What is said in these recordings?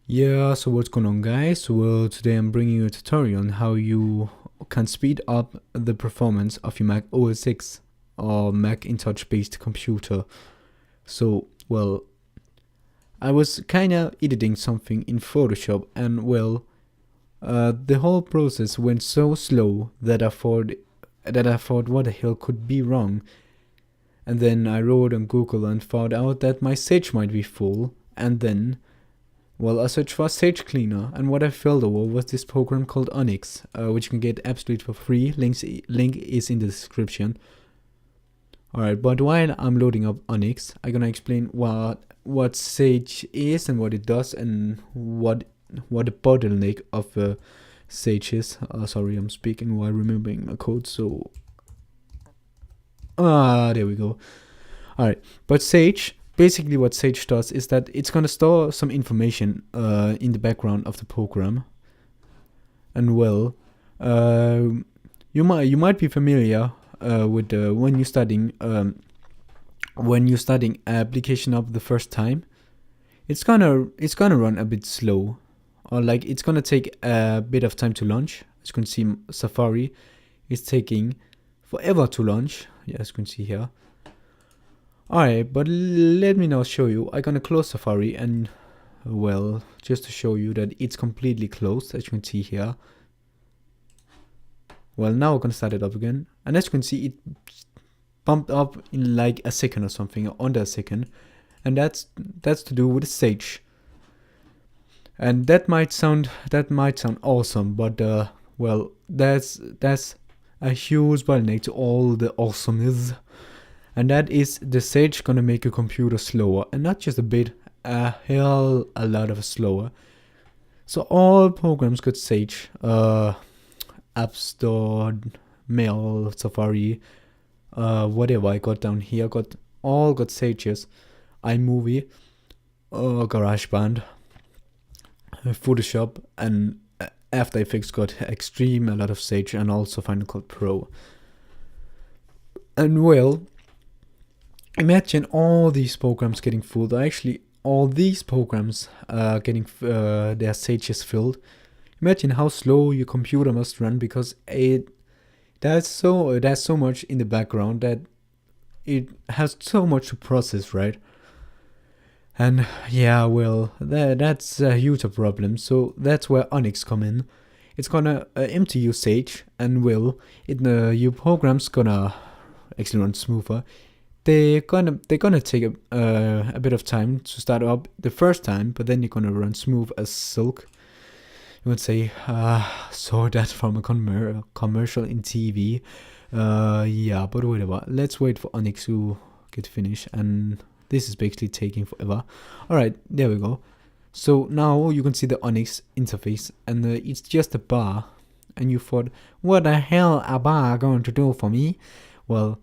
Yeah, so what's going on, guys? Well, today I'm bringing you a tutorial on how you can speed up the performance of your Mac OS X or Macintosh based computer. So, well, I was kinda editing something in Photoshop and, well, the whole process went so slow that I thought what the hell could be wrong. And then I wrote on Google and found out that my Sage might be full, and then I searched for Sage Cleaner, and what I fell over was this program called Onyx, which you can get absolutely for free. Link is in the description. Alright, but while I'm loading up Onyx, I'm gonna explain what Sage is and what it does, and what the bottleneck of Sage is. Sorry, I'm speaking while remembering my code. So there we go. Alright, but Sage, basically what Sage does is that it's gonna store some information in the background of the program. And well, you might be familiar with when you're studying application up the first time. It's gonna run a bit slow, or like it's gonna take a bit of time to launch. As you can see, Safari is taking forever to launch. Yeah, as you can see here. Alright, but let me now show you. I'm gonna close Safari and, well, just to show you that it's completely closed, as you can see here. Well, now I'm gonna start it up again, and as you can see, it bumped up in like a second or something, or under a second, and that's to do with Sage. And that might sound awesome, but well, that's a huge bottleneck to all the awesomeness. And that is the Sage gonna make your computer slower, and not just a bit, a hell a lot of slower. So all programs got Sage, App Store, Mail, Safari, whatever I got down here, got Sages, iMovie, GarageBand, Photoshop, and After Effects got Extreme, a lot of Sage, and also Final Cut Pro. And well, imagine all these programs getting full. Actually, all these programs getting their Sages filled. Imagine how slow your computer must run, because there's so much in the background that it has so much to process, right? And yeah, well, that's a huge problem. So that's where Onyx come in. It's gonna empty your Sage, and your program's gonna actually run smoother. They're gonna take a bit of time to start up the first time, but then you're gonna run smooth as silk. You would say, saw that from a commercial in TV. Yeah, but whatever. Let's wait for Onyx to get finished, and this is basically taking forever. Alright, there we go. So now you can see the Onyx interface, and it's just a bar. And you thought, what the hell a bar going to do for me? Well,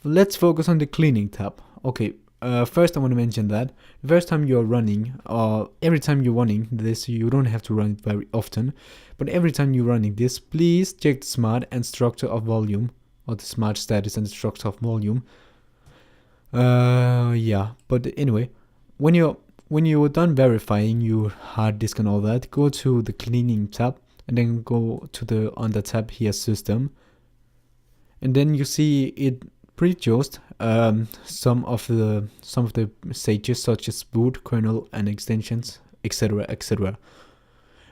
let's focus on the cleaning tab. Okay, first I want to mention that the first time you're running, or every time you're running this, you don't have to run it very often, but every time you're running this, please check the smart and structure of volume, or the smart status and structure of volume. Yeah, but anyway, when you're done verifying your hard disk and all that, go to the cleaning tab, and then go to the under tab here, system. And then you see it pre-chose some of the Sages, such as boot, kernel, and extensions, etc., etc.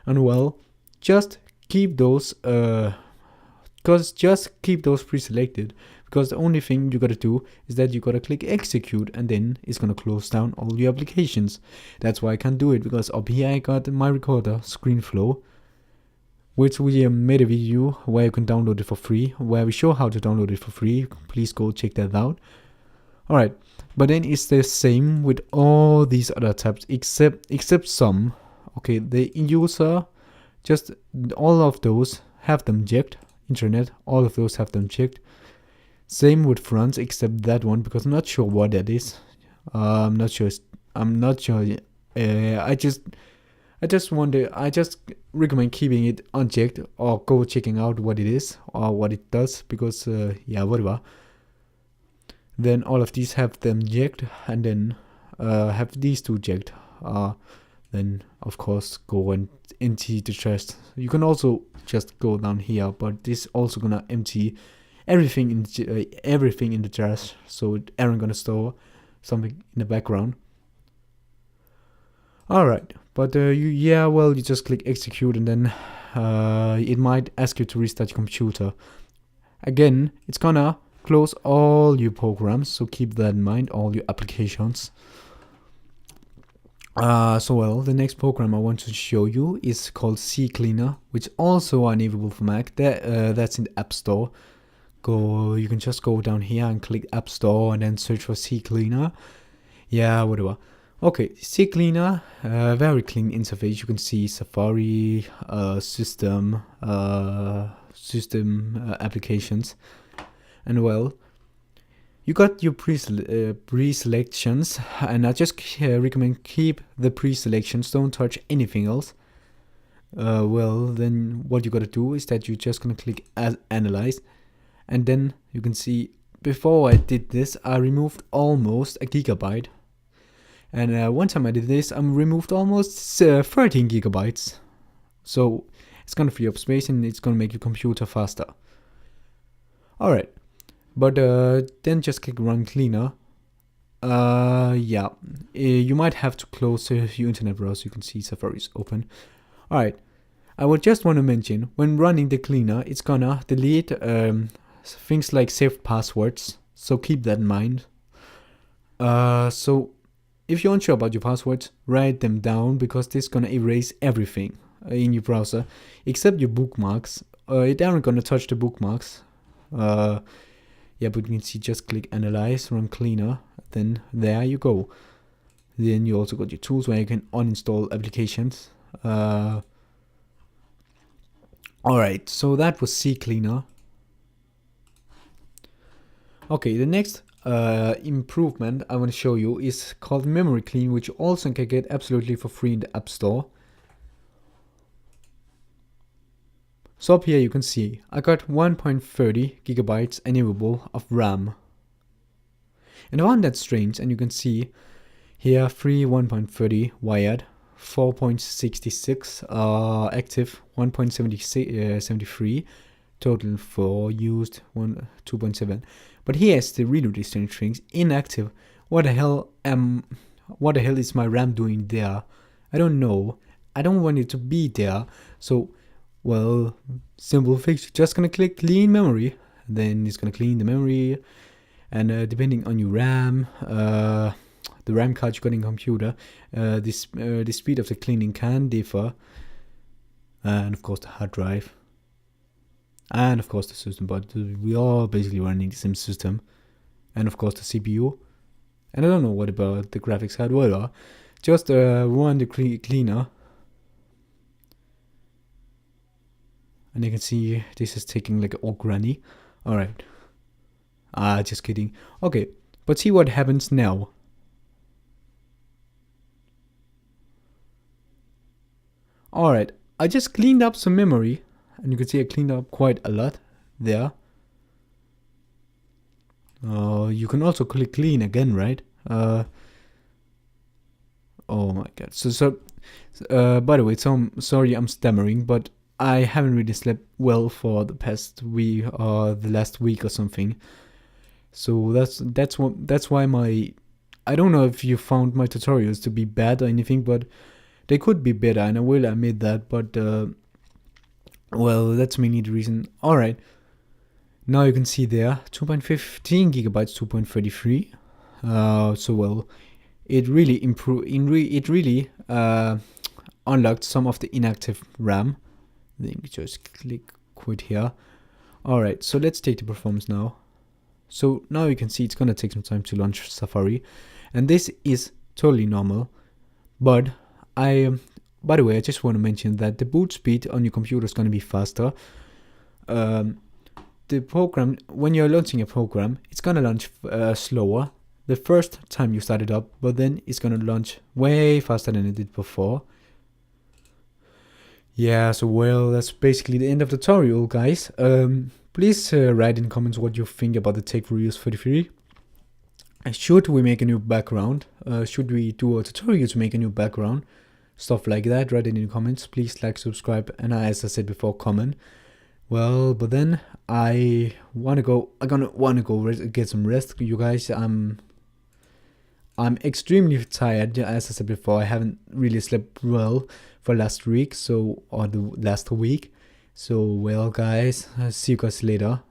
And well, just keep those pre-selected, because the only thing you gotta do is that you gotta click execute, and then it's gonna close down all your applications. That's why I can't do it, because up here I got my recorder, ScreenFlow, which we made a video where you can download it for free, where we show how to download it for free. Please go check that out. Alright, but then it's the same with all these other tabs, except some. Okay, the user, just all of those have them checked. Internet, all of those have them checked. Same with fronts, except that one, because I'm not sure what that is. I'm not sure. I just recommend keeping it unchecked, or go checking out what it is or what it does, because yeah, whatever. Then all of these have them checked, and then have these two checked. then of course go and empty the chest. You can also just go down here, but this also gonna empty everything in the chest, so it aren't gonna store something in the background. Alright, but you just click execute, and then it might ask you to restart your computer. Again, it's gonna close all your programs, so keep that in mind, all your applications. The next program I want to show you is called CCleaner, which also enablable for Mac. That's in the App Store. You can just go down here and click App Store and then search for CCleaner. Yeah, whatever. Okay, CCleaner, very clean interface. You can see Safari, system applications, and well, you got your pre-selections, and I just recommend keep the pre-selections. Don't touch anything else. Then what you gotta do is that you're just gonna click Analyze, and then you can see before I did this, I removed almost a gigabyte. And one time I did this, I removed almost 13 gigabytes. So it's gonna free up space and it's gonna make your computer faster. Alright, but then just click Run Cleaner. You might have to close your internet browser. You can see Safari is open. Alright, I would just want to mention, when running the cleaner, it's gonna delete things like saved passwords. So keep that in mind. So if you're unsure about your passwords, write them down, because this is gonna erase everything in your browser except your bookmarks. It aren't gonna touch the bookmarks. But you can see, just click Analyze, Run Cleaner, then there you go. Then you also got your tools where you can uninstall applications. Alright, so that was CCleaner. Okay, the next improvement I want to show you is called Memory Clean, which you also can get absolutely for free in the App Store. So up here you can see I got 1.30 gigabytes enablable of RAM. And I found that strange, and you can see here free 1.30 wired, 4.66 active, 1.73 total for used, 2.7. But here's the really strange things. Inactive. What the hell is my RAM doing there? I don't know. I don't want it to be there. So, well, simple fix. Just gonna click clean memory. Then it's gonna clean the memory. And depending on your RAM, the RAM card you got in computer, the speed of the cleaning can differ. And of course the hard drive. And of course the system, but we are basically running the same system. And of course the CPU. And I don't know what about the graphics card. Well, just run the cleaner. And you can see this is taking like all granny. Alright. Just kidding. Okay, but see what happens now. Alright, I just cleaned up some memory. And you can see I cleaned up quite a lot there. You can also click clean again, right? Oh my god. So by the way, I'm sorry I'm stammering, but I haven't really slept well for the past week or the last week or something. So that's why I don't know if you found my tutorials to be bad or anything, but they could be better, and I will admit that, but well, that's mainly the reason. Alright, now you can see there 2.15 gigabytes, 2.33. So well, it really improved. It really unlocked some of the inactive RAM. Then you just click quit here. Alright, so let's take the performance now. So now you can see it's gonna take some time to launch Safari, and this is totally normal. But by the way, I just want to mention that the boot speed on your computer is going to be faster. The program, when you're launching a program, it's going to launch slower the first time you start it up, but then it's going to launch way faster than it did before. Yeah, so well, that's basically the end of the tutorial, guys. Please write in comments what you think about the Tech4Use 33. Should we make a new background? Should we do a tutorial to make a new background? stuff like that, write it in the comments. Please like, subscribe, and as I said before, comment. Well, but then I wanna go get some rest, you guys. I'm extremely tired. As I said before, I haven't really slept well for last week, or the last week. So well, guys, I'll see you guys later.